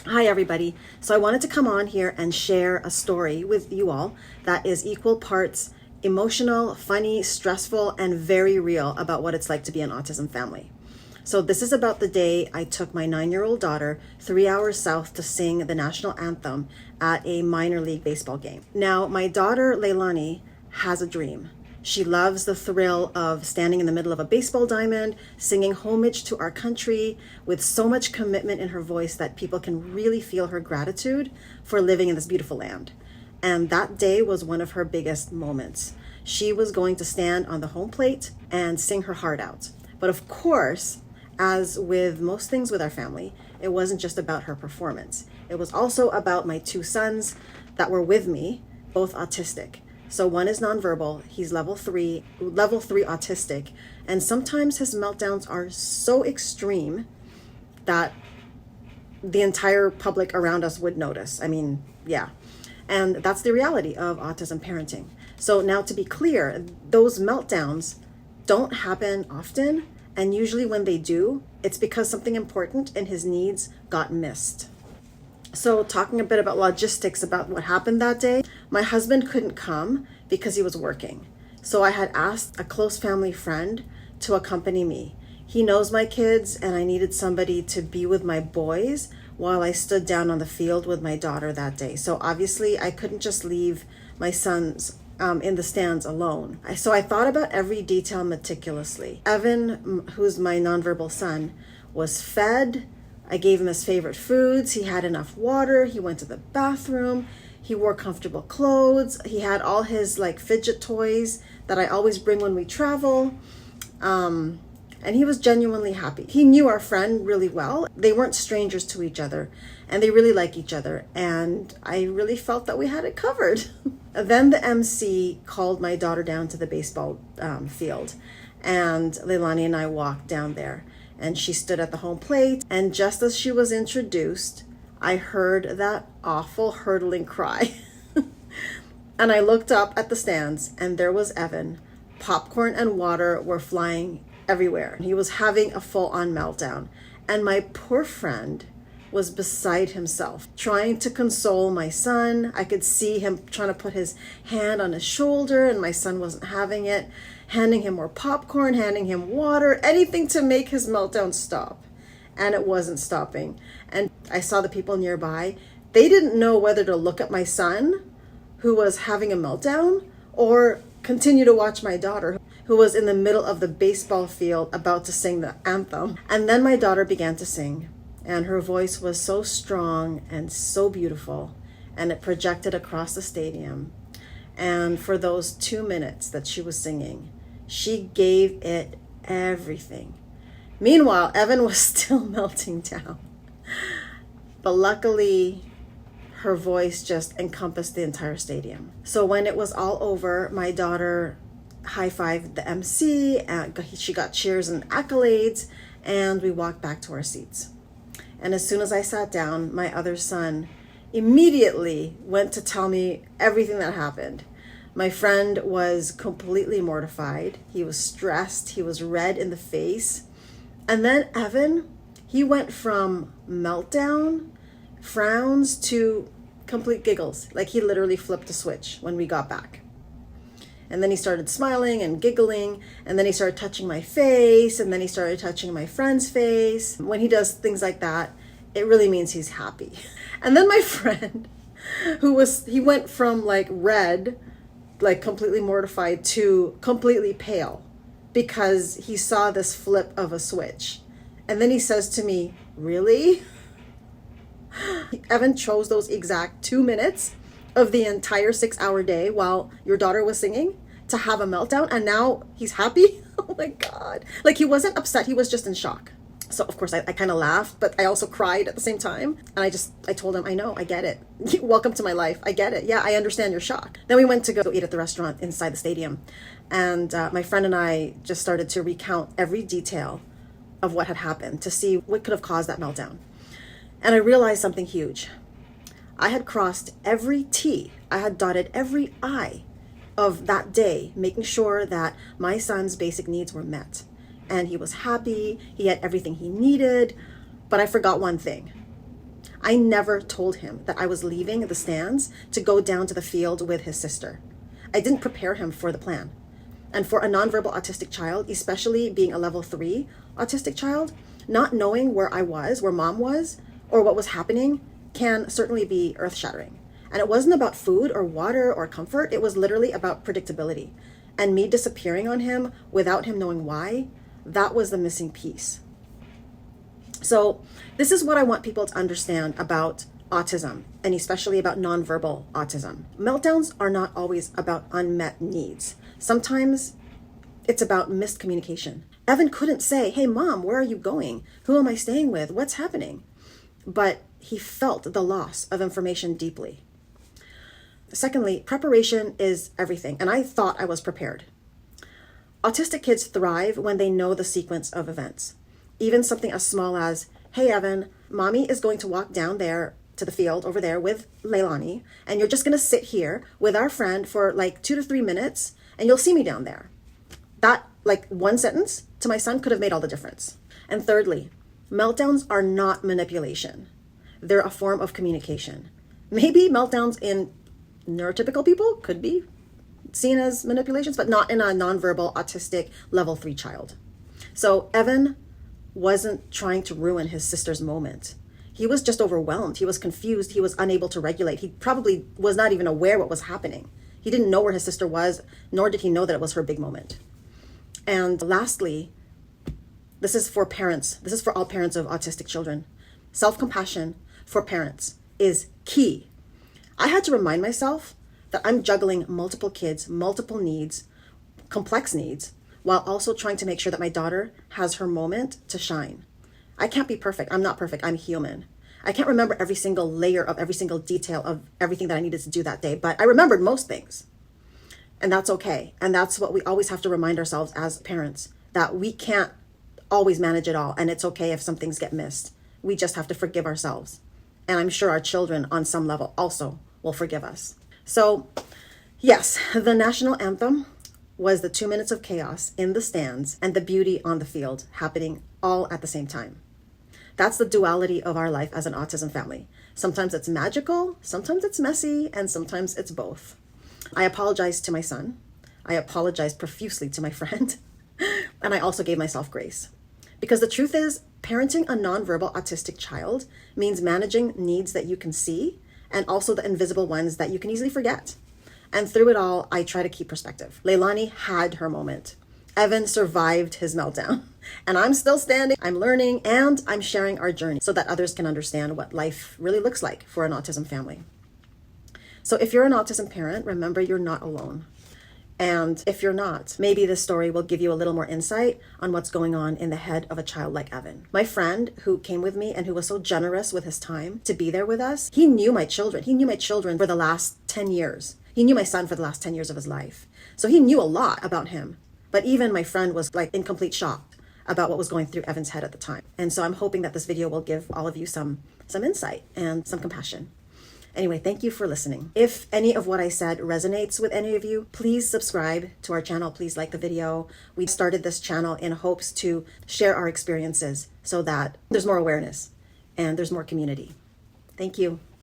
Hi, everybody. So I wanted to come on here and share a story with you all that is equal parts emotional, funny, stressful, and very real about what it's like to be an autism family. So this is about the day I took my 9-year-old daughter 3 hours south to sing the national anthem at a minor league baseball game. Now, my daughter, Leilani, has a dream. She loves the thrill of standing in the middle of a baseball diamond, singing homage to our country with so much commitment in her voice that people can really feel her gratitude for living in this beautiful land. And that day was one of her biggest moments. She was going to stand on the home plate and sing her heart out. But of course, as with most things with our family, it wasn't just about her performance. It was also about my 2 sons that were with me, both autistic. So one is nonverbal, he's level 3 autistic, and sometimes his meltdowns are so extreme that the entire public around us would notice. I mean, yeah. And that's the reality of autism parenting. So now, to be clear, those meltdowns don't happen often, and usually when they do, it's because something important in his needs got missed. So talking a bit about logistics about what happened that day, my husband couldn't come because he was working. So I had asked a close family friend to accompany me. He knows my kids, and I needed somebody to be with my boys while I stood down on the field with my daughter that day. So obviously I couldn't just leave my sons in the stands alone. So I thought about every detail meticulously. Evan, who's my nonverbal son, was fed. I gave him his favorite foods. He had enough water. He went to the bathroom. He wore comfortable clothes. He had all his fidget toys that I always bring when we travel. And he was genuinely happy. He knew our friend really well. They weren't strangers to each other, and they really like each other. And I really felt that we had it covered. Then the MC called my daughter down to the baseball field, and Leilani and I walked down there. And she stood at the home plate, and just as she was introduced, I heard that awful hurtling cry. And I looked up at the stands, and there was Evan. Popcorn and water were flying everywhere. He was having a full-on meltdown, and my poor friend was beside himself, trying to console my son. I could see him trying to put his hand on his shoulder, and my son wasn't having it, handing him more popcorn, handing him water, anything to make his meltdown stop. And it wasn't stopping. And I saw the people nearby. They didn't know whether to look at my son, who was having a meltdown, or continue to watch my daughter, who was in the middle of the baseball field about to sing the anthem. And then my daughter began to sing, and her voice was so strong and so beautiful, and it projected across the stadium. And for those 2 minutes that she was singing, she gave it everything. Meanwhile, Evan was still melting down. But luckily, her voice just encompassed the entire stadium. So when it was all over, my daughter high-fived the MC, she got cheers and accolades, and we walked back to our seats. And as soon as I sat down, my other son immediately went to tell me everything that happened. My friend was completely mortified. He was stressed. He was red in the face. And then Evan, he went from meltdown, frowns, to complete giggles. Like he literally flipped a switch when we got back. And then he started smiling and giggling, and then he started touching my face, and then he started touching my friend's face. When he does things like that, it really means he's happy. And then my friend, he went from red, completely mortified, to completely pale because he saw this flip of a switch. And then he says to me, "Really?" Evan chose those exact 2 minutes of the entire 6-hour day while your daughter was singing to have a meltdown, and now he's happy? Oh my God. He wasn't upset, he was just in shock. So of course I kind of laughed, but I also cried at the same time. And I told him, I know, I get it. Welcome to my life. I get it. Yeah, I understand your shock. Then we went to go eat at the restaurant inside the stadium. And my friend and I just started to recount every detail of what had happened to see what could have caused that meltdown. And I realized something huge. I had crossed every T. I had dotted every I of that day, making sure that my son's basic needs were met. And he was happy. He had everything he needed. But I forgot one thing. I never told him that I was leaving the stands to go down to the field with his sister. I didn't prepare him for the plan. And for a nonverbal autistic child, especially being a level 3 autistic child, not knowing where I was, where mom was, or what was happening can certainly be earth-shattering. And it wasn't about food or water or comfort. It was literally about predictability. And me disappearing on him without him knowing why, that was the missing piece. So this is what I want people to understand about autism, and especially about nonverbal autism. Meltdowns are not always about unmet needs. Sometimes it's about missed communication. Evan couldn't say, hey, mom, where are you going? Who am I staying with? What's happening? But he felt the loss of information deeply. Secondly, preparation is everything, and I thought I was prepared. Autistic kids thrive when they know the sequence of events. Even something as small as, hey, Evan, mommy is going to walk down there to the field over there with Leilani, and you're just going to sit here with our friend for like 2 to 3 minutes, and you'll see me down there. That, like one sentence to my son, could have made all the difference. And thirdly, meltdowns are not manipulation. They're a form of communication. Maybe meltdowns in neurotypical people could be seen as manipulations, but not in a nonverbal autistic level 3 child. So Evan wasn't trying to ruin his sister's moment. He was just overwhelmed. He was confused. He was unable to regulate. He probably was not even aware what was happening. He didn't know where his sister was, nor did he know that it was her big moment. And lastly, this is for parents. This is for all parents of autistic children. Self-compassion for parents is key. I had to remind myself that I'm juggling multiple kids, multiple needs, complex needs, while also trying to make sure that my daughter has her moment to shine. I can't be perfect. I'm not perfect. I'm human. I can't remember every single layer of every single detail of everything that I needed to do that day, but I remembered most things. And that's okay. And that's what we always have to remind ourselves as parents, that we can't always manage it all. And it's okay if some things get missed. We just have to forgive ourselves. And I'm sure our children on some level also will forgive us. So yes, the national anthem was the 2 minutes of chaos in the stands and the beauty on the field happening all at the same time. That's the duality of our life as an autism family. Sometimes it's magical, sometimes it's messy, and sometimes it's both. I apologized to my son. I apologized profusely to my friend. And I also gave myself grace. Because the truth is, parenting a nonverbal autistic child means managing needs that you can see and also the invisible ones that you can easily forget. And through it all, I try to keep perspective. Leilani had her moment. Evan survived his meltdown. And I'm still standing, I'm learning, and I'm sharing our journey so that others can understand what life really looks like for an autism family. So if you're an autism parent, remember you're not alone. And if you're not, maybe this story will give you a little more insight on what's going on in the head of a child like Evan. My friend who came with me and who was so generous with his time to be there with us, he knew my children. He knew my children for the last 10 years. He knew my son for the last 10 years of his life. So he knew a lot about him. But even my friend was like in complete shock about what was going through Evan's head at the time. And so I'm hoping that this video will give all of you some insight and some compassion. Anyway, thank you for listening. If any of what I said resonates with any of you, please subscribe to our channel. Please like the video. We started this channel in hopes to share our experiences so that there's more awareness and there's more community. Thank you.